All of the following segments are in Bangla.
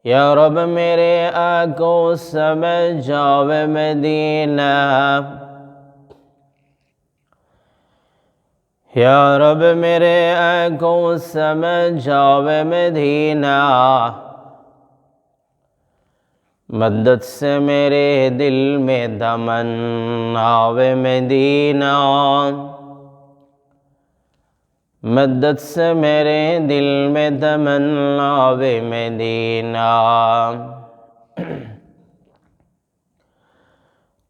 या रब मेरे आंखों समझावे मदीना, या रब मेरे आंखों समझावे मदीना, मदद से मेरे दिल में तमन्नावे मदीना, मदद से मेरे दिल में तमन्नावे मदीना।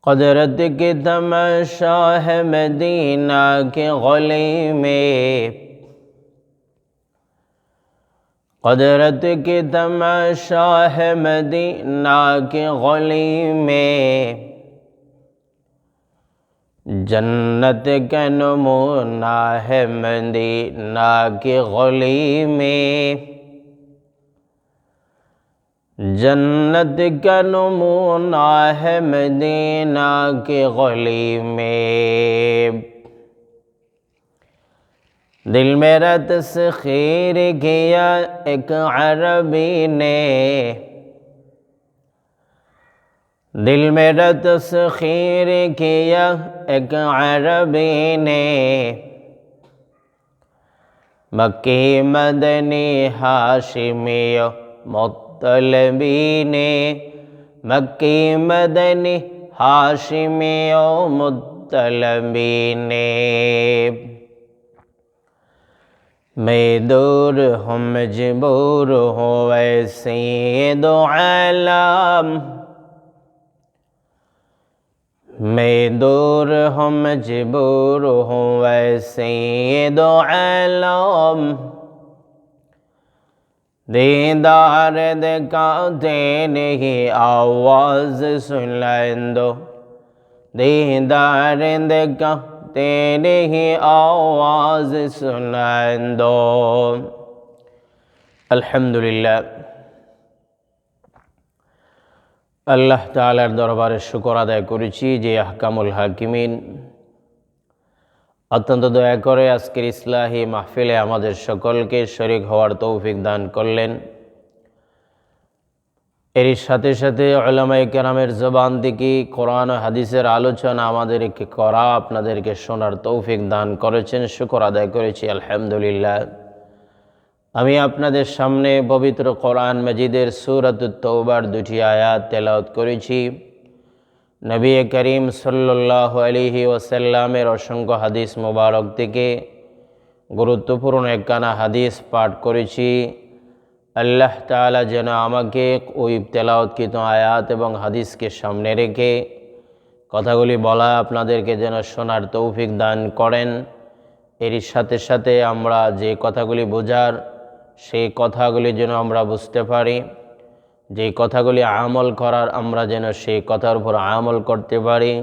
कुदरत की तमाशा है मदीना के गली में, कुदरत की तमाशा है मदीना के गली में, जन्नत का नमूना है मदीना की गली में, जन्नत का नमूना है मदीना की गली में। दिल मेरा तस्खीर किया एक अरबी ने, दिल मेरा तस्खीर किया एक अरबी ने, मक्की मदनी हाशिमी मुत्तलबी ने, मक्की मदनी हाशिमी मुत्तलबी ने। मैं दूर हूँ मजबूर हूँ वैसे दो आलम, मैं दूर हूँ मजबूर हूँ वैसे दो आलम, दीदार दिखाते नहीं आवाज सुन दो, दीदार दिखाते नहीं आवाज सुन दो। अल्हम्दुलिल्लाह, আল্লাহ তাআলার দরবারে শুকর আদায় করেছি যে আহকামুল হাকিমিন অত্যন্ত দয়া করে আজকের ইসলাহি মাহফিলে আমাদের সকলকে শরীক হওয়ার তৌফিক দান করলেন। এর সাথে সাথে উলামায়ে কেরামের জবান থেকে কোরআন ও হাদিসের আলোচনা আমাদেরকে করা, আপনাদেরকে শোনার তৌফিক দান করেছেন, শুকর আদায় করেছি আলহামদুলিল্লাহ। আমি আপনাদের সামনে পবিত্র কোরআন মাজিদের সূরাতুত তাওবার দুটি আয়াত তেলাওয়াত করেছি। নবী করিম সাল্লাল্লাহু আলাইহি ওয়াসাল্লামের অসংখ্য হাদিস মোবারক থেকে গুরুত্বপূর্ণ একখানা হাদিস পাঠ করেছি। আল্লাহ তাআলা যেন আমাকে ওই তেলাওয়াতকৃত আয়াত এবং হাদিসকে সামনে রেখে কথাগুলি বলা আপনাদেরকে যেন শোনার তৌফিক দান করেন। এর সাথে সাথে আমরা যে কথাগুলি বোঝার সেই কথাগুলি যেন আমরা বুঝতে পারি, যে কথাগুলি আমল করার আমরা যেন সেই কথার উপর আমল করতে পারি।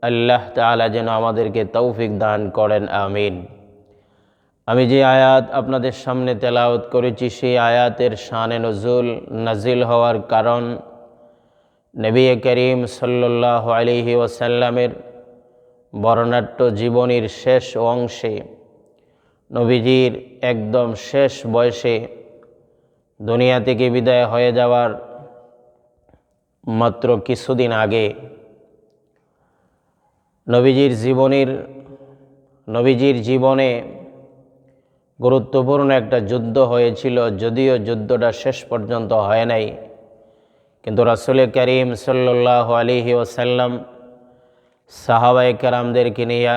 আল্লাহ তাআলা যেন আমাদেরকে তৌফিক দান করেন, আমিন। আমি যে আয়াত আপনাদের সামনে তেলাওয়াত করেছি সেই আয়াতের শানে নুজুল নাজিল হওয়ার কারণ নবী করিম সাল্লাল্লাহু আলাইহি ওয়াসাল্লামের বর্ণাঢ্য জীবনীর শেষ অংশে নবীজির একদম শেষ বয়সে দুনিয়া থেকে বিদায় হয়ে যাওয়ার মাত্র কিছুদিন আগে নবীজির জীবনে গুরুত্বপূর্ণ একটা যুদ্ধ হয়েছিল। যদিও যুদ্ধটা শেষ পর্যন্ত হয় নাই, কিন্তু রাসূল করিম সাল্লাল্লাহু আলাইহি ওয়াসাল্লাম সাহাবায়ে কেরামদেরকে নিয়ে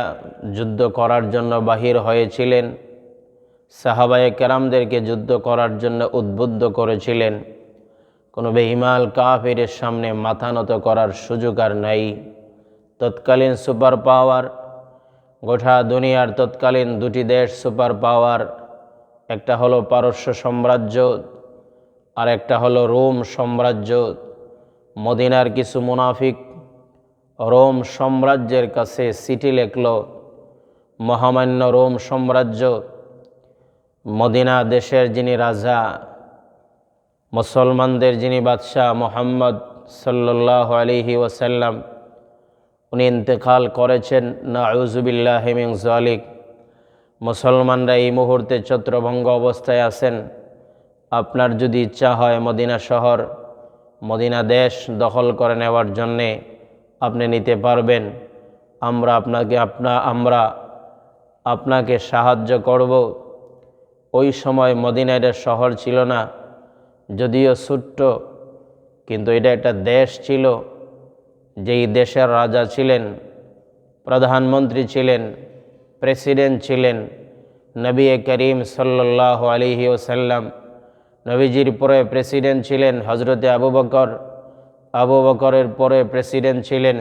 যুদ্ধ করার জন্য বাহির হয়েছিলেন। সাহাবায়ে কেরামদেরকে যুদ্ধ করার জন্য উদ্বুদ্ধ করেছিলেন। কোনো বেঈমান কাফিরের সামনে মাথা নত করার সুযোগ আর নাই। তৎকালীন সুপার পাওয়ার, গোটা দুনিয়ার তৎকালীন দুটি দেশ সুপার পাওয়ার, একটা হলো পারস্য সাম্রাজ্য আর একটা হলো রোম সাম্রাজ্য। মদিনার কিছু মুনাফিক রোম সাম্রাজ্যের কাছে চিঠি লিখল, মহামান্য রোম সাম্রাজ্য, মদিনা দেশের যিনি রাজা, মুসলমানদের যিনি বাদশাহ মুহাম্মদ সাল্লাল্লাহু আলাইহি ওয়াসাল্লাম, উনি ইন্তেকাল করেছেন, নাউযু বিল্লাহি মিন যালিক। মুসলমানরা এই মুহূর্তে ছত্রভঙ্গ অবস্থায় আছেন। আপনার যদি ইচ্ছা হয় মদিনা শহর, মদিনা দেশ দখল করে নেওয়ার জন্যে আপনি নিতে পারবেন। আমরা আপনাকে সাহায্য করব। ওই সময় মদিনা এটা শহর ছিল না, যদিও ছোট্ট, কিন্তু এটা একটা দেশ ছিল। যেই দেশের রাজা ছিলেন, প্রধানমন্ত্রী ছিলেন, প্রেসিডেন্ট ছিলেন নবী করিম সাল্লাল্লাহু আলাইহি ওয়াসাল্লাম। নবীজির পরে প্রেসিডেন্ট ছিলেন হজরতে আবু বকর। আবু বকরের পরে প্রেসিডেন্ট ছিলেন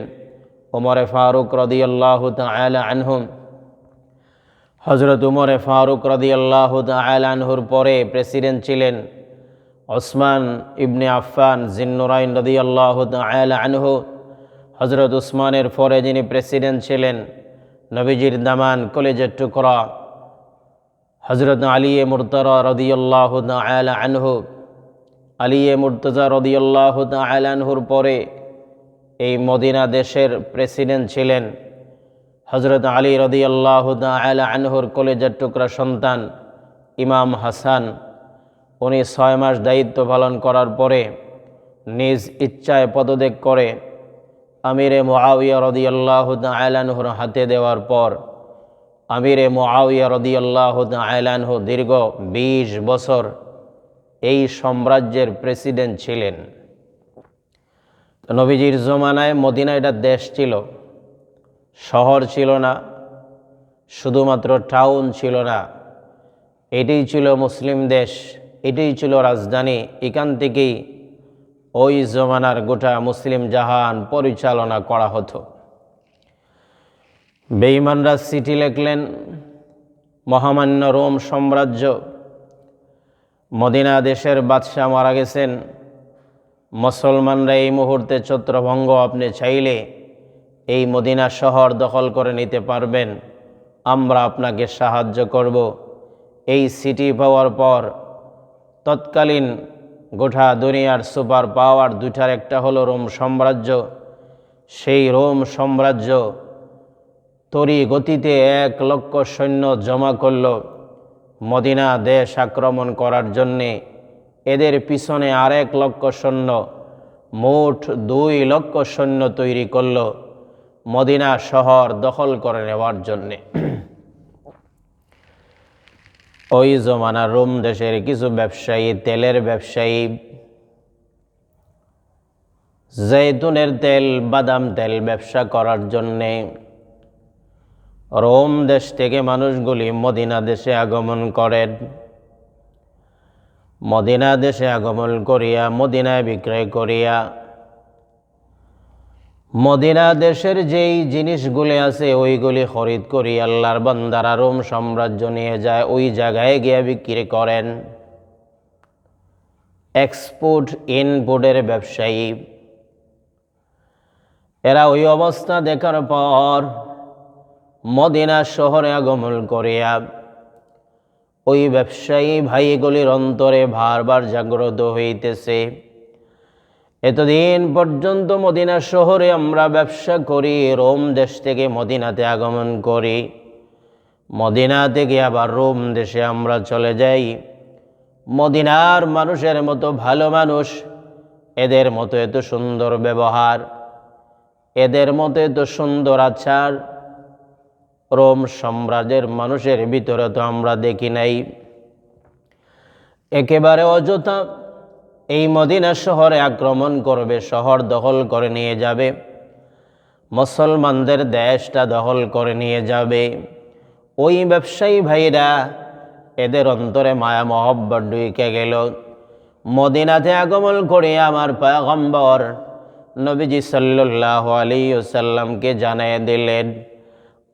ওমরে ফারুক রাদিয়াল্লাহু তাআলা আনহুম। হজরত উমরে ফারুক রাদিয়াল্লাহু তাআলা আনহুর পরে প্রেসিডেন্ট ছিলেন ওসমান ইবনে আফফান জিন্নুরাইন রাদিয়াল্লাহু তাআলা আনহু। হজরত উসমানের পরে যিনি প্রেসিডেন্ট ছিলেন, নবীজির দামান কলেজের টুকরা, হজরত আলী মুর্তজা রাদিয়াল্লাহু তাআলা আনহু। আলী মুর্তজা রাদিয়াল্লাহু তাআলা আনহুর পরে এই মদিনা দেশের প্রেসিডেন্ট ছিলেন হজরত আলী রাদিয়াল্লাহু তাআলা আনহুর কলেজের টুকরা সন্তান ইমাম হাসান। উনি 6 মাস দায়িত্ব পালন করার পরে নিজ ইচ্ছায় পদত্যাগ করে আমিরে মুআবিয়া রাদিয়াল্লাহু তাআলা আনহুর হাতে দেওয়ার পর আমিরে মুআবিয়া রাদিয়াল্লাহু তাআলা আনহু দীর্ঘ 20 বছর এই সাম্রাজ্যের প্রেসিডেন্ট ছিলেন। নবীজির জমানায় মদিনা এটা দেশ ছিল, শহর ছিল না, শুধুমাত্র টাউন ছিল না। এটাই ছিল মুসলিম দেশ, এটাই ছিল রাজধানী। এখান থেকেই ওই জমানার গোটা মুসলিম জাহান পরিচালনা করা হতো। বেঈমানরা চিঠি লিখলেন, মহামান্য রোম সাম্রাজ্য, মদিনা দেশের বাদশাহ মারা গেছেন, মুসলমানরা এই মুহূর্তে ছত্রভঙ্গ, আপনি চাইলে এই মদিনা শহর দখল করে নিতে পারবেন, আমরা আপনাকে সাহায্য করব। এই সিটি পাওয়ার পর তৎকালীন গোটা দুনিয়ার সুপার পাওয়ার দুইটার একটা হলো রোম সাম্রাজ্য। সেই রোম সাম্রাজ্য তড়ি গতিতে 1 লক্ষ সৈন্য জমা করল মদিনা দেশ আক্রমণ করার জন্যে। এদের পিছনে আর 1 লক্ষ সৈন্য, মোট 2 লক্ষ সৈন্য তৈরি করল মদিনা শহর দখল করে নেওয়ার জন্যে। ওই জমানার রোম দেশের কিছু ব্যবসায়ী, তেলের ব্যবসায়ী, জৈতুনের তেল, বাদাম তেল ব্যবসা করার জন্যে রোম দেশ থেকে মানুষগুলি মদিনা দেশে আগমন করেন। মদিনা দেশে আগমন করিয়া মদিনায় বিক্রয় করিয়া মদিনা দেশের যেই জিনিসগুলি আছে ওইগুলি খরিদ করি আল্লাহর বান্দারা রোম সাম্রাজ্য নিয়ে যায়, ওই জায়গায় গিয়ে বিক্রি করেন। এক্সপোর্ট ইনপোর্টের ব্যবসায়ী এরা ওই অবস্থা দেখার পর মদিনা শহরে আগমন করিয়া ওই ব্যবসায়ী ভাইগুলির অন্তরে বারবার জাগ্রত হইতেছে, এতদিন পর্যন্ত মদিনা শহরে আমরা ব্যবসা করি, রোম দেশ থেকে মদিনাতে আগমন করি, মদিনা থেকে আবার রোম দেশে আমরা চলে যাই। মদিনার মানুষের মতো ভালো মানুষ, এদের মতো এত সুন্দর ব্যবহার, এদের মতো এত সুন্দর আচার রোম সাম্রাজ্যের মানুষের ভিতরে তো আমরা দেখি নাই। একেবারে অযথা এই মদিনা শহরে আক্রমণ করবে, শহর দখল করে নিয়ে যাবে, মুসলমানদের দেশটা দখল করে নিয়ে যাবে। ওই ব্যবসায়ী ভাইরা এদের অন্তরে মায়া মহব্বত ঢুকে গেল। মদিনাতে আগমন করে আমার পয়গম্বর নবীজি সাল্লাল্লাহু আলাইহি ওয়াসাল্লামকে জানিয়ে দিলেন,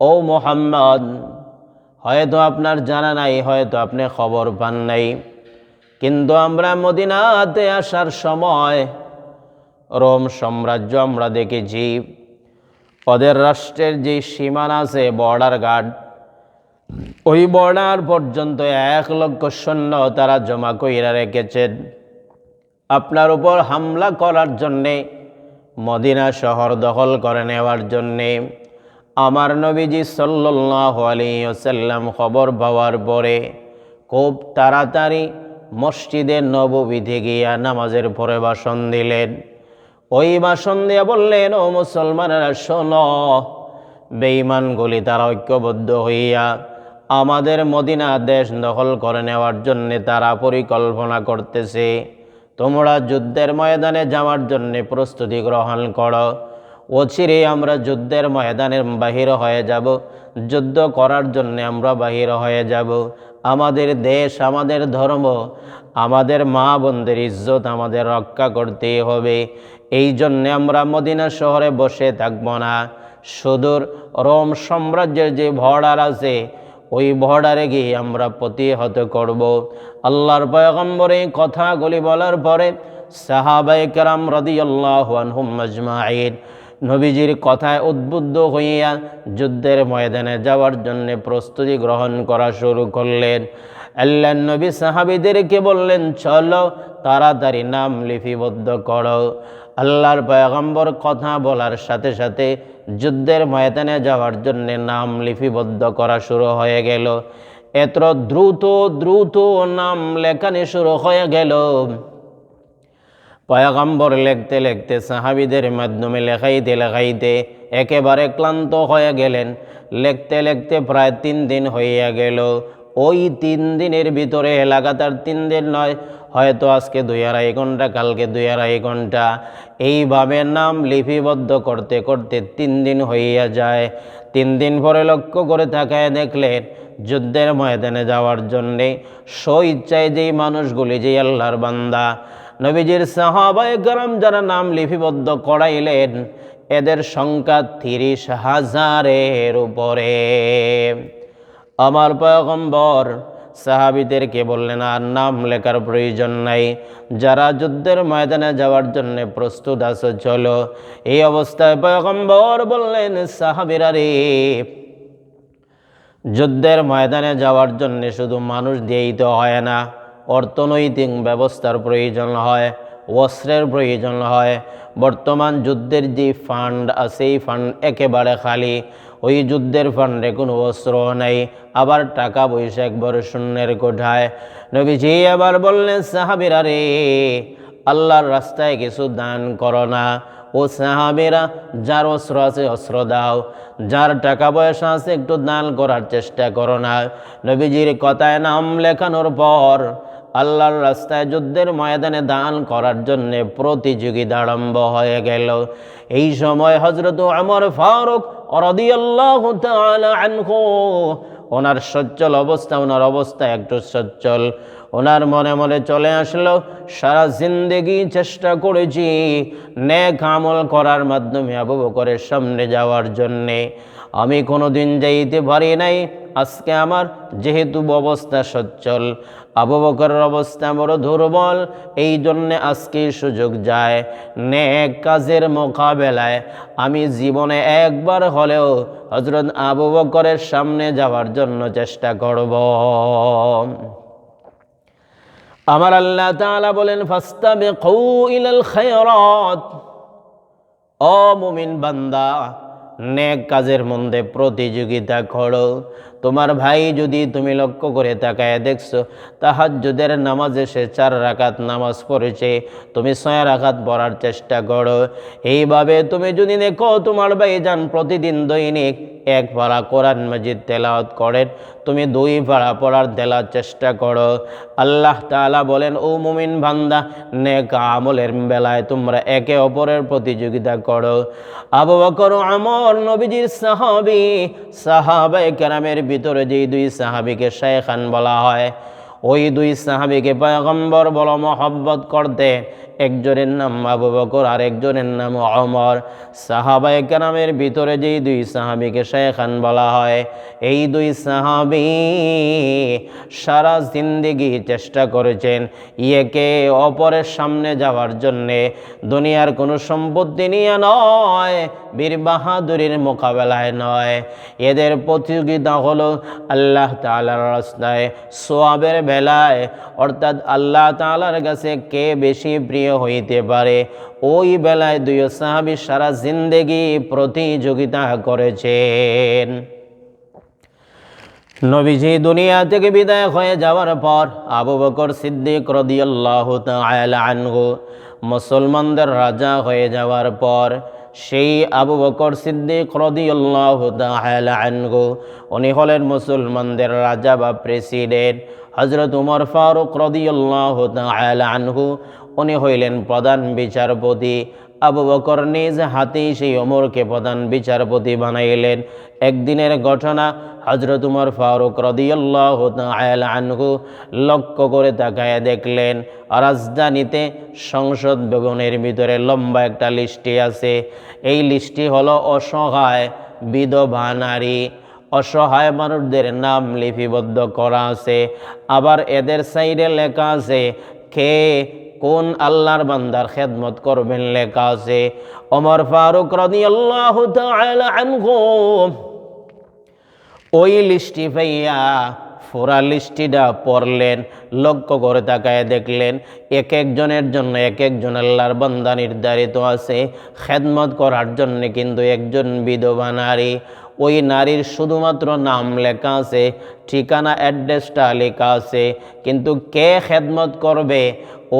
ও মুহাম্মদ, হয়তো আপনার জানা নাই, হয়তো আপনি খবর পান নাই, কিন্তু আমরা মদিনাতে আসার সময় রোম সাম্রাজ্য আমরা দেখেছি, ওদের রাষ্ট্রের যে সীমানা আছে, বর্ডার গার্ড, ওই বর্ডার পর্যন্ত 1 লক্ষ সৈন্য তারা জমা কইরা রেখেছেন আপনার উপর হামলা করার জন্যে, মদিনা শহর দখল করে নেওয়ার জন্যে। আমার নবীজি সাল্লাল্লাহু আলাইহি ওয়াসাল্লাম খবর পাওয়ার পরে খুব তাড়াতাড়ি মসজিদে নববীতে গিয়া নামাজের পরে ভাষণ দিলেন। ওই ভাষণ দিয়ে বললেন, ও মুসলমানেরা শোনো, বেঈমানগুলি তারা ঐক্যবদ্ধ হইয়া আমাদের মদিনা দেশ দখল করে নেওয়ার জন্য তারা পরিকল্পনা করতেছে। তোমরা যুদ্ধের ময়দানে যাওয়ার জন্য প্রস্তুতি গ্রহণ করো। অচিরে আমরা যুদ্ধের ময়দানে বাহির হয়ে যাব, যুদ্ধ করার জন্য আমরা বাহির হয়ে যাব। আমাদের দেশ, আমাদের ধর্ম, আমাদের মা বোনদের ইজ্জত আমাদের রক্ষা করতেই হবে। এই জন্যে আমরা মদিনা শহরে বসে থাকব না। সুদূর রোম সাম্রাজ্যের যে বর্ডার আছে, ওই বর্ডারে গিয়ে আমরা প্রতিহত করব। আল্লাহর পয়গম্বর এই কথাগুলি বলার পরে সাহাবায়ে কেরাম রাদিয়াল্লাহু আনহুম আজমাইন নবীজির কথায় উদ্বুদ্ধ হইয়া যুদ্ধের ময়দানে যাওয়ার জন্য প্রস্তুতি গ্রহণ করা শুরু করলেন। আল্লাহর নবী সাহাবীদেরকে বললেন, চলো তাড়াতাড়ি নাম লিপিবদ্ধ করো। আল্লাহর পয়গম্বর কথা বলার সাথে সাথে যুদ্ধের ময়দানে যাওয়ার জন্য নাম লিপিবদ্ধ করা শুরু হয়ে গেল। এত দ্রুত দ্রুত নাম লেখানি শুরু হয়ে গেল। পয়গম্বর লিখতে লিখতে সাহাবীদের মাধ্যমে লেখাইতে একেবারে ক্লান্ত হয়ে গেলেন। লিখতে লিখতে প্রায় 3 দিন হইয়া গেল। ওই 3 দিনের ভিতরে, লাগাতার 3 দিন নয়, হয়তো আজকে 2-2.5 ঘন্টা, কালকে 2-2.5 ঘন্টা, এইভাবে নাম লিপিবদ্ধ করতে করতে 3 দিন হইয়া যায়। 3 দিন পরে লক্ষ্য করে তাকায় দেখলেন, যুদ্ধের ময়দানে যাওয়ার জন্যে স্বইচ্ছায় যেই মানুষগুলি, যে আল্লাহর বান্দা নবীজির সাহাবায়ে কেরাম যারা নাম লিপিবদ্ধ করাইলেন, এদের সংখ্যা 30,000-এর উপরে। আমার পয়গম্বর সাহাবীদেরকে বললেন, আর নাম লেখার প্রয়োজন নাই, যারা যুদ্ধের ময়দানে যাওয়ার জন্য প্রস্তুত আছো চলো। এই অবস্থায় পয়গম্বর বললেন, সাহাবীরা রে, যুদ্ধের ময়দানে যাওয়ার জন্য শুধু মানুষ দিয়েই তো হয় না, অর্থনৈতিক ব্যবস্থার প্রয়োজন হয়, অস্ত্রের প্রয়োজন হয়। বর্তমান যুদ্ধের যে ফান্ড আছে, এই ফান্ড একেবারে খালি। ওই যুদ্ধের ফান্ডে কোনো অস্ত্র নাই, আবার টাকা পয়সা একবারে শূন্যের কোঠায়। নবীজি আবার বললেন, সাহাবীরা রে, আল্লাহর রাস্তায় কিছু দান করো না। ও সাহাবীরা, যার অস্ত্র আছে অস্ত্র দাও, যার টাকা পয়সা আছে একটু দান করার চেষ্টা করো না। নবীজির কথায় নাম লেখানোর পর আল্লাহর রাস্তায় যুদ্ধের ময়দানে দান করার জন্য প্রতিযোগিতা আরম্ভ হয়ে গেল। এই সময় হযরত ওমর ফারুক রাদিয়াল্লাহু তাআলা আনহু, ওনার সচ্ছল অবস্থা, ওনার অবস্থা একটু সচ্ছল। ওনার মনে মনে চলে আসলো, সারা জিন্দেগি চেষ্টা করেছি নেক আমল করার মাধ্যমে আবু বকরের সামনে যাওয়ার জন্যে, আমি কোনোদিন যাইতে পারি নাই। আজকে আমার যেহেতু অবস্থা সচ্ছল, আবু বকরের অবস্থা বড় দুর্বল, এই জন্যে আজকে সুযোগ যায়। নেক কাজের মোকাবেলায় আমি জীবনে একবার হলেও হযরত আবু বকরের সামনে যাওয়ার জন্য চেষ্টা করব। আমার আল্লাহ তাআলা বলেন, ফাস্তাবিকু ইলাল খায়রাত। ও মুমিন বান্দা, নেক কাজের মধ্যে প্রতিযোগিতা করো। তোমার ভাই যদি তুমি লক্ষ্য করে তাকায় দেখছো তাহাজ্জুদের নামাজে সে 4 রাকাত নামাজ পড়েছে, তুমি 6 রাকাত পড়ার চেষ্টা করো। এইভাবে তুমি যদি দেখো তোমার ভাইজান প্রতিদিন দৈনিক 1 পারা কোরআন মাজিদ তেলাওয়াত করেন, তুমি 2 পারা পড়ার তেলাওয়াত চেষ্টা করো। আল্লাহ তাআলা বলেন, ও মুমিন বান্দা, নেক আমলের বেলায় তোমরা একে অপরের প্রতিযোগিতা করো। আবু বকর ওমর নবীজির সাহাবী, সাহাবায়ে কেরামের ভিতরে যেই 2 সাহাবীকে শায়খান বলা হয়, ওই 2 সাহাবীকে পয়গম্বর বড় মহব্বত করতেন। একজনের নাম আবু বকর আর একজনের নাম ওমর। সাহাবায়ে কেরামের ভিতরে যেই 2 সাহাবীকে শায়খান বলা হয়, এই 2 সাহাবী সারা জিন্দেগি চেষ্টা করেছেন একে অপরের সামনে যাওয়ার জন্যে। দুনিয়ার কোনো সম্পত্তি নিয়ে নয়, বীর বাহাদুরের মোকাবেলায় নয়, এদের প্রতিযোগিতা হলো আল্লাহ তাআলার রাস্তায় সওয়াবের বেলায়, অর্থাৎ আল্লাহ তাআলার কাছে কে বেশি প্রিয় হইতে পারে, ওই বেলায় 2 সাহাবী সারা জিন্দেগি প্রতিযোগিতা করেছেন। নবীজি দুনিয়া থেকে বিদায় হয়ে যাওয়ার পর আবু বকর সিদ্দিক রাদিয়াল্লাহু তাআলা আনহু মুসলমানদের রাজা হয়ে যাওয়ার পর সেই আবু বকর সিদ্দিক রাদিয়াল্লাহু তাআলা আনহু উনি হলেন মুসলমানদের রাজা বা প্রেসিডেন্ট। হযরত উমর ফারুক রাদিয়াল্লাহু তাআলা আনহু উনি হইলেন প্রধান বিচারপতি। আবু বকর নিজ হাতেই সেই ওমরকে প্রধান বিচারপতি বানাইলেন। একদিনের ঘটনা, হযরত উমর ফারুক রাদিয়াল্লাহু তাআলা আনহু লক্ষ্য করে তাকায় দেখলেন রাজধানীতে সংসদ ভবনের ভিতরে লম্বা একটা লিস্টি আছে। এই লিস্টি হলো অসহায় বিধবা নারী, অসহায় মানুষদের নাম লিপিবদ্ধ করা আছে। আবার এদের সাইডে লেখা আছে কে কোন আল্লাহর বান্দার খেদমত করবেন লেখা আছে। ওমর ফারুক রাদিয়াল্লাহু তাআলা আনহু ওই লিস্টি পাইয়া পুরা লিস্টিটা পড়লেন, লক্ষ্য করে তাকায় দেখলেন এক একজনের জন্য এক একজন আল্লাহর বান্দা নির্ধারিত আছে খেদমত করার জন্য, কিন্তু একজন বিধবা নারী। ওই নারীর শুধুমাত্র নাম লেখা আছে, ঠিকানা অ্যাড্রেসটা লেখা আছে, কিন্তু কে খেদমত করবে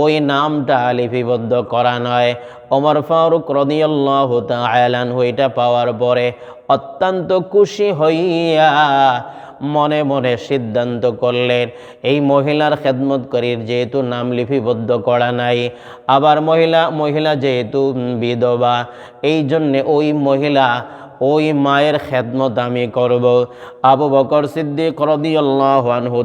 ওই নামটা লিপিবদ্ধ করা নয়। ওমর ফারুক রাদিয়াল্লাহু তাআলা আনহু এটা পাওয়ার পরে অত্যন্ত খুশি হইয়া মনে মনে সিদ্ধান্ত করলেন এই মহিলার খেদমতকারীর যেহেতু নাম লিপিবদ্ধ করা নাই, আবার মহিলা যেহেতু বিধবা, এই জন্যে ওই মায়ের খেদমত আমি করব। আবু বকর সিদ্দিক রাদিয়াল্লাহু আনহু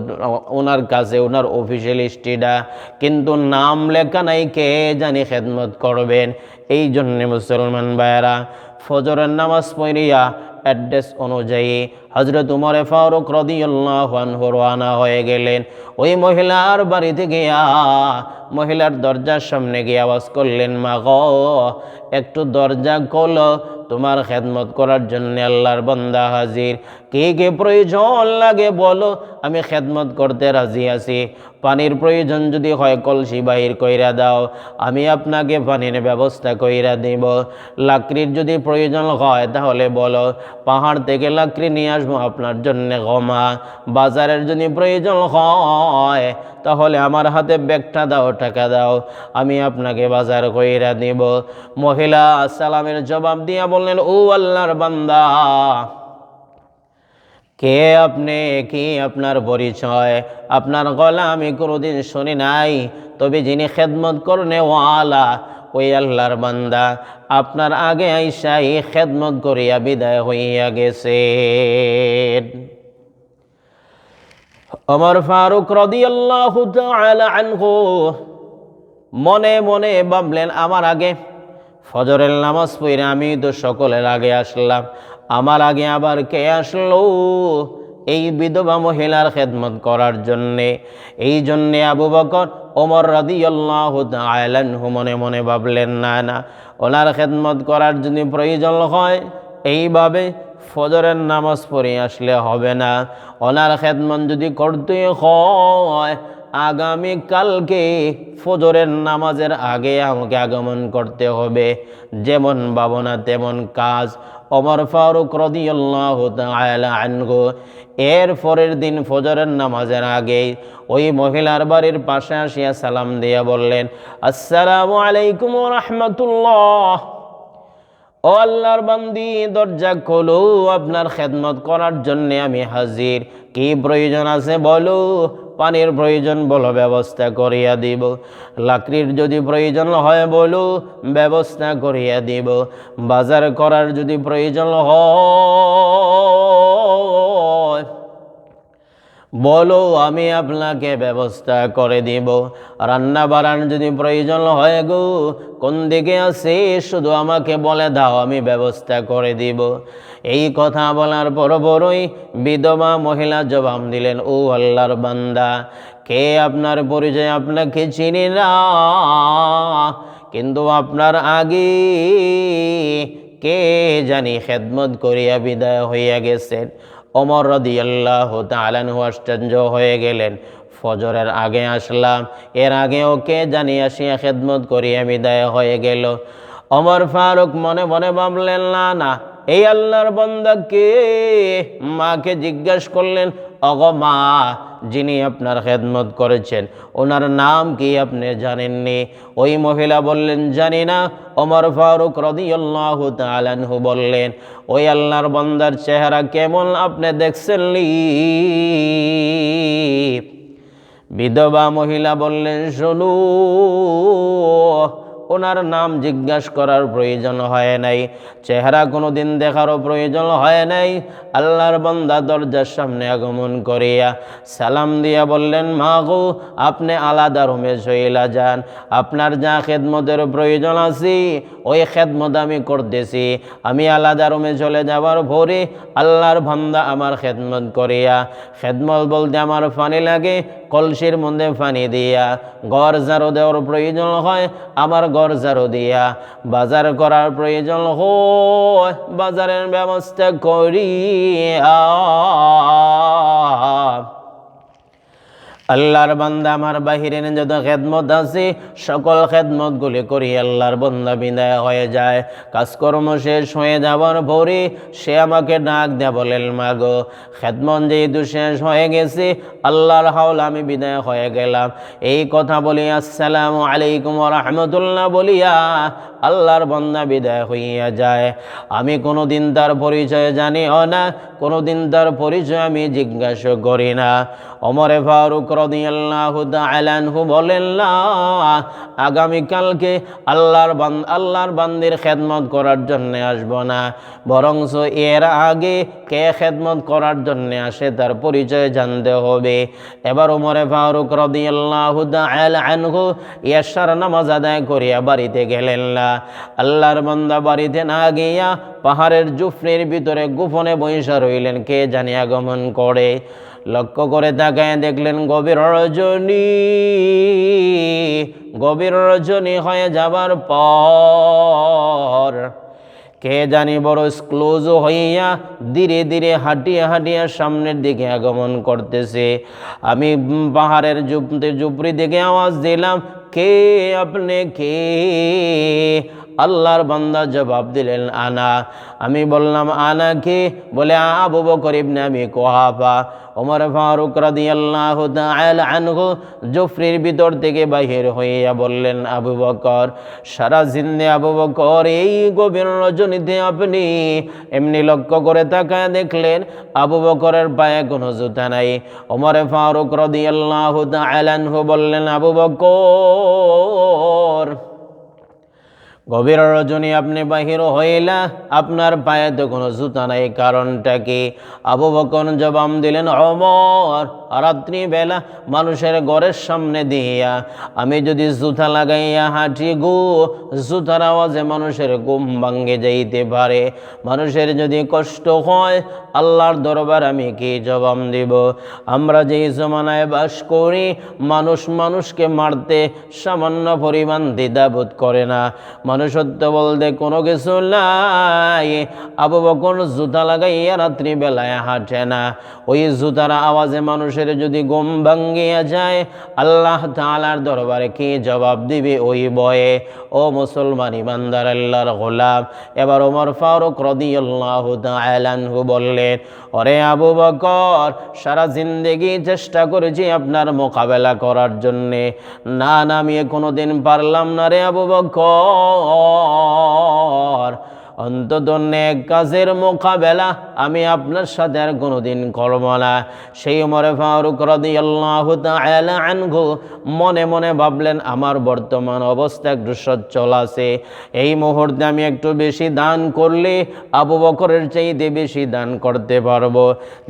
ওনার কাছে ওনার অফিসিয়াল লিস্টিটা, কিন্তু নাম লেখা নাই কে জানি খেদমত করবেন। এই জন্যে মুসলমান ভাইয়েরা ফজরের নামাজ পড়িয়া অ্যাড্রেস অনুযায়ী হযরত উমর ফারুক রাদিয়াল্লাহু আনহু রওনা হয়ে গেলেন। ওই মহিলার বাড়িতে গিয়া মহিলার দরজার সামনে গিয়ে আওয়াজ করলেন, মা গো একটু দরজা খোলো, তোমার খেদমত করার জন্য আল্লাহর বান্দা হাজির। কে প্রয়োজন লাগে বলো, আমি খেদমত করতে রাজি আছি। পানির প্রয়োজন যদি হয় কলসি বাহির কইরা দাও, আমি আপনাকে পানির ব্যবস্থা কইরা দিব। লাকড়ির যদি প্রয়োজন হয় তাহলে বলো, পাহাড় থেকে লাকড়ি নিয়ে আসবো আপনার জন্য গমা। বাজারের যদি প্রয়োজন হয় তাহলে আমার হাতে ব্যাগটা দাও, টাকা দাও, আমি আপনাকে বাজার কইরা দিব। মহিলা সালামের জবাব দিয়া বললেন, ও আল্লাহর বান্দা, কে আপনি, কি আপনার পরিচয়? আপনার গলা আমি কোনোদিন শুনি নাই, তবে যিনি খেদমত করনে ওয়ালা ওই আল্লাহর বান্দা আপনার আগে আইসা এই খেদমত করিয়া বিদায় হইয়া গেছে। ওমর ফারুক রাদিয়াল্লাহু তাআলা আনহু মনে মনে ভাবলেন, আমার আগে ফজরের নামাজ পড়ে আমি তো সকলের আগে আসলাম, আমার আগে আবার কে আসলো এই বিধবা মহিলার খেদমত করার জন্যে? এই জন্যে আবু বকর ওমর রাদিয়াল্লাহু তাআলা আনহু মনে মনে ভাবলেন, না ওনার খেদমত করার যদি প্রয়োজন হয় এইভাবে ফজরের নামাজ পড়ে আসলে হবে না। ওনার খেদমত যদি করতে হয় আগামী কালকে ফজরের নামাজের আগে আমাকে আগমন করতে হবে। যেমন ভাবনা তেমন কাজ। ওমর ফারুক রাদিয়াল্লাহু তাআলা আনহু এর পরের দিন ফজরের নামাজের আগে ওই মহিলার বাড়ির পাশে আসিয়া সালাম দিয়া বললেন, আসসালামু আলাইকুম ওয়া রাহমাতুল্লাহ। ও আল্লাহর বান্দি, দরজা খোলো, আপনার খেদমত করার জন্য আমি হাজির। কি প্রয়োজন আছে বলো, পানির প্রয়োজন বলো, ব্যবস্থা করিয়া দিব। লাকড়ির যদি প্রয়োজন হয় বলো, ব্যবস্থা করিয়া দিব। বাজার করার যদি প্রয়োজন হয় বলো, আমি আপনাকে ব্যবস্থা করে দিব। রান্না বাড়ার যদি প্রয়োজন হয় গো, কোন দিকে আছে শুধু আমাকে বলে দাও, আমি ব্যবস্থা করে দিব। এই কথা বলার পরপরই বিধবা মহিলা জবাব দিলেন, ও আল্লাহর বান্দা, কে আপনার পরিচয় আপনাকে চিনি না, কিন্তু আপনার আগে কে জানি খেদমত করিয়া বিদায় হইয়া গেছেন। ওমর রাদিয়াল্লাহু তাআলা আনহু আশ্চর্য হয়ে গেলেন, ফজরের আগে আসলাম, এর আগেও কে জানি আসিয়া খেদমত করিয়া বিদায় হয়ে গেল। ওমর ফারুক মনে মনে ভাবলেন, না এই আল্লাহর বান্দাকে মাকে জিজ্ঞাসা করলেন, ওগো মা, যিনি আপনার খেদমত করেছেন ওনার নাম কি আপনি জানেননি? ওই মহিলা বললেন, জানি না। ওমর ফারুক রাদিয়াল্লাহু তাআলা আনহু বললেন, ওই আল্লাহর বান্দার চেহারা কেমন আপনি দেখছেন? বিধবা মহিলা বললেন, শোনো, ওনার নাম জিজ্ঞাসা করার প্রয়োজন হয় নাই, চেহারা কোনোদিন দেখারও প্রয়োজন হয় নাই। আল্লাহর বান্দা দরজার সামনে আগমন করিয়া সালাম দিয়া বললেন, মা গো, আপনি আলাদা রুমে চইলা যান, আপনার যা খেদমতের প্রয়োজন আছে ওই খেদমত আমি করতেছি। আমি আলাদা রুমে চলে যাওয়ার পরে আল্লাহর বান্দা আমার খেদমত করিয়া, খেদমত বলতে আমার পানি লাগে, কলসির মধ্যে পানি দিয়া, ঘর ঝাড়ু দেওয়ার প্রয়োজন হয় আমার ঘর ঝাড়ু দিয়া, বাজার করার প্রয়োজন হয় বাজারের ব্যবস্থা করিয়া আল্লাহর বান্দা আমার বাহিরে যত খেদমত আছে সকল খেদমতগুলি করি আল্লাহর বান্দা বিদায় হয়ে যায়। কাজকর্ম শেষ হয়ে যাওয়ার পরে সে আমাকে ডাক দেয়া বলেন, মাগো, খেদমত যেহেতু শেষ হয়ে গেছে, আল্লাহর হাওলা আমি বিদায় হয়ে গেলাম। এই কথা বলি আসসালামু আলাইকুম ওয়া রাহমাতুল্লাহ বলিয়া আল্লাহর বান্দা বিদায় হইয়া যায়। আমি কোনোদিন তার পরিচয় জানিও না, কোনোদিন তার পরিচয় আমি জিজ্ঞাসা করি না। ওমরে ফারুক রাদিয়াল্লাহু তাআলা আনহু বলেন, না, আগামীকালকে আল্লাহর বান্দির খেদমত করার জন্য আসব না, বরঞ্চ এর আগে কে খেদমত করার জন্য আসে তার পরিচয় জানতে হবে। এবার ওমরে ফারুক রাদিয়াল্লাহু তাআলা আনহু ইয়াশার নামাজ আদায় করিয়া বাড়িতে গেলেন না। আল্লাহর বান্দা বাড়িতে না গিয়া পাহাড়ের জুফরির ভিতরে গোপনে বৈশা রইলেন, কে জানি আগমন করে। লক্ষ্য করে তাকায় দেখলেন গভীর রজনী হয়ে যাবার পর কে জানি বড় ক্লোজ হইয়া ধীরে ধীরে হাঁটিয়া হাঁটিয়া সামনের দিকে আগমন করতেছে। আমি পাহাড়ের জুপরি দিকে আওয়াজ দিলাম, কে আপনি? কে? আল্লাহর বান্দা জবাব দিলেন, আনা। আমি বললাম, আনা কে? বলে, আবু বকর ইবনে আবি কুহাফা। ওমর ফারুক রাদিয়াল্লাহু তাআলা আনহু জুফরির ভিতর থেকে বাহির হইয়া বললেন, আবু বকর, সারা জিন্দে আবু বকর, এই গভীর রজনীতে আপনি? এমনি লক্ষ্য করে তাকায় দেখলেন আবু বকরের পায়ে কোনো জুতা নাই। ওমর ফারুক রাদিয়াল্লাহু তাআলা আনহু বললেন, আবু বকর, গভীর রজনী আপনি বাহির হইলা, আপনার পায়ে তো কোনো জুতা নাই, কারণটা কি? আবু বকর জবাব দিলেন, ওমর, রাত্রিবেলা মানুষের ঘরের সামনে দিয়া আমি যদি জুতা লাগাইয়া হাঁটি গো, জুতার আওয়াজে মানুষের ঘুম ভাঙ্গে যাইতে পারে, মানুষের যদি কষ্ট হয় আল্লাহর দরবার আমি কি জবাব দিব? আমরা যেই জমানায় বাস করি, মানুষকে মারতে সামান্য পরিমাণ দ্বিধাবোধ করে না, মানুষত্ব বলতে কোনো কিছু নাই। আবু বকর জুতা লাগাইয়া রাত্রিবেলায় হাঁটে না, ওই জুতার আওয়াজে মানুষের যদি ঘুম ভাঙ্গিয়া যায় আল্লাহ তাআলার দরবারে কি জবাব দিবে ওই ভয়ে? ও মুসলমান ইমানদার আল্লাহর গোলাম, এবার ওমর ফারুক রাদিয়াল্লাহু তাআলা আনহু বললেন, ওরে আবু বকর, সারা জিন্দেগি চেষ্টা করেছি আপনার মোকাবেলা করার জন্যে, না আমি কোনোদিন পারলাম না রে আবু বকর, অন্তত নেক কাজের মোকাবেলা আমি আপনার সাথে আর কোনোদিন করব না। সেই ওমর ফারুক রাদিয়াল্লাহু তাআলা আনহু মনে মনে ভাবলেন, আমার বর্তমান অবস্থা একটু সচ্ছল আছে, এই মুহূর্তে আমি একটু বেশি দান করলে আবু বকরের চাইতে বেশি দান করতে পারবো।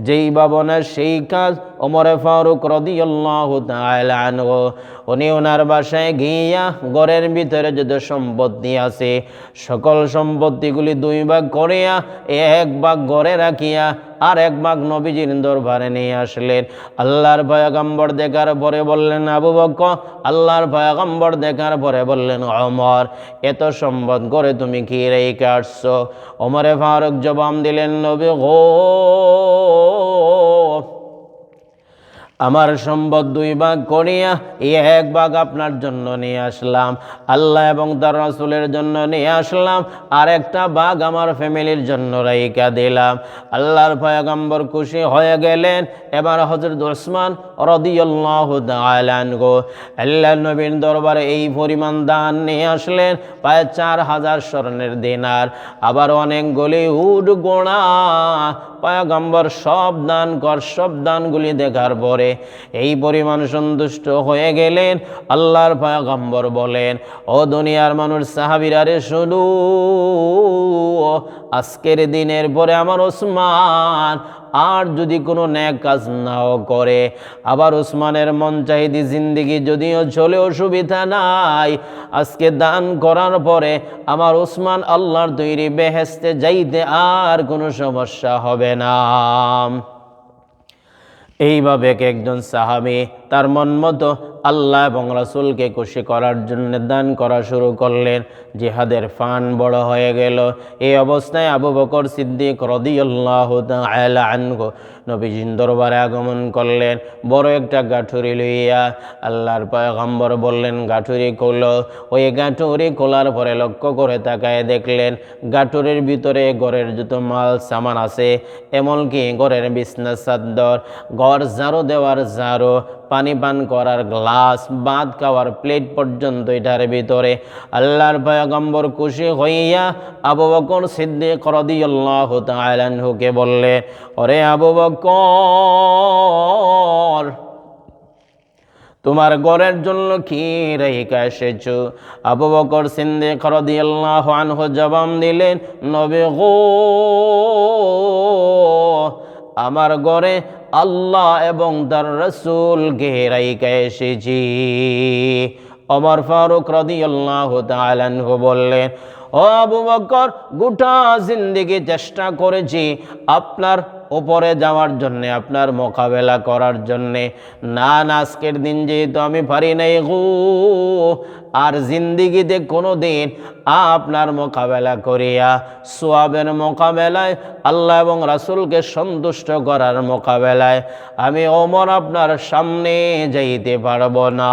যেই ভাবনা সেই কাজ। ওমর ফারুক রাদিয়াল্লাহু তাআলা আনহু উনি ওনার বাসায় গিয়া ঘরের ভিতরে যত সম্পত্তি আছে সকল সম্পত্তিগুলি দুই ভাগ করিয়া এক ভাগ ঘরে রাখিয়া আর এক ভাগ নবীজির দরবারে নিয়ে আসলেন। আল্লাহর পয়গম্বর দেখার পরে বললেন আবু বকর, আল্লাহর পয়গম্বর দেখার পরে বললেন ওমর, এত সম্পদ করে তুমি কি রেখে আসছো? ওমরে ফারুক জবাব দিলেন, নবী গো, আমার সম্পদ 2 ভাগ করিয়া এই 1 ভাগ আপনার জন্য নিয়ে আসলাম, আল্লাহ এবং তার রাসূলের জন্য নিয়ে আসলাম, আর একটা ভাগ আমার ফ্যামিলির জন্য রাইখা দিলাম। আল্লাহর পয়গম্বর খুশি হয়ে গেলেন। এবার হযরত ওসমান রাদিয়াল্লাহু তাআলা আনহু আল্লাহর নবীর দরবারে এই পরিমাণ দান নিয়ে আসলেন, প্রায় 4000 স্বর্ণের দিনার। আবার অনেকগুলি উট ঘোড়া। পয়গম্বর সব দানগুলি দেখার পরে এই পরিমাণ সন্তুষ্ট হয়ে গেলেন। আল্লাহর পয়গম্বর বলেন, ও দুনিয়ার মানুষ, সাহাবীরা রে শুনো, আজকের দিনের পরে আমার ওসমান আর যদি কোনো নেক কাজ নাও করে, আবার ওসমানের মন চাহিদি জিন্দেগি যদিও চলে, অসুবিধা নাই, আজকে দান করার পরে আমার ওসমান আল্লাহর তৈরি বেহেশতে যাইতে আর কোনো সমস্যা হবে না। এইভাবে একজন সাহাবী তার মন মতো আল্লাহ এবং রাসূলকে খুশি করার জন্য দান করা শুরু করলেন। জিহাদের ফান বড় হয়ে গেল। এই অবস্থায় আবু বকর সিদ্দিক রাদিয়াল্লাহু তাআলা আনহু নবীজির দরবারে আগমন করলেন বড় একটা গাঠুরি লইয়া। আল্লাহর পয়গম্বর বললেন, গাঠুরি খোলো। ওই গাঠুরি খোলার পরে লক্ষ্য করে তাকায় দেখলেন গাঠুরির ভিতরে ঘরের যত মাল সামান আছে, এমনকি ঘরের বিছনা চাদর, ঘর ঝাড়ু দেওয়ার ঝাড়ু, পানি পান করার গ্লাস, ভাত খাওয়ার প্লেট পর্যন্ত এটার ভিতরে। আল্লাহর পয়গম্বর খুশি হইয়া আবু বকর সিদ্দিক রাদিয়াল্লাহু তাআলা আনহুকে বললেন, ওরে আবু বকর, তোমার ঘরের জন্য কি রেখে এসেছো? আবু বকর সিদ্দিক রাদিয়াল্লাহু আনহু জবাব দিলেন, নবী গো, আমার ঘরে আল্লাহ এবং তার রাসূলকে রাইখা এসেছি। ওমর ফারুক রাদিয়াল্লাহু তাআলা আনহু বললেন, ও আবু বকর, গোটা জিন্দেগি চেষ্টা করেছি আপনার উপরে যাওয়ার জন্যে, আপনার মোকাবেলা করার জন্যে, না আজকের দিন যেহেতু আমি পারি নাই গো, আর জিন্দিগিতে কোনো দিন আপনার মোকাবেলা করিয়া সোয়াবের মোকাবেলায়, আল্লাহ এবং রাসূলকে সন্তুষ্ট করার মোকাবেলায় আমি ওমর আপনার সামনে যাইতে পারবো না।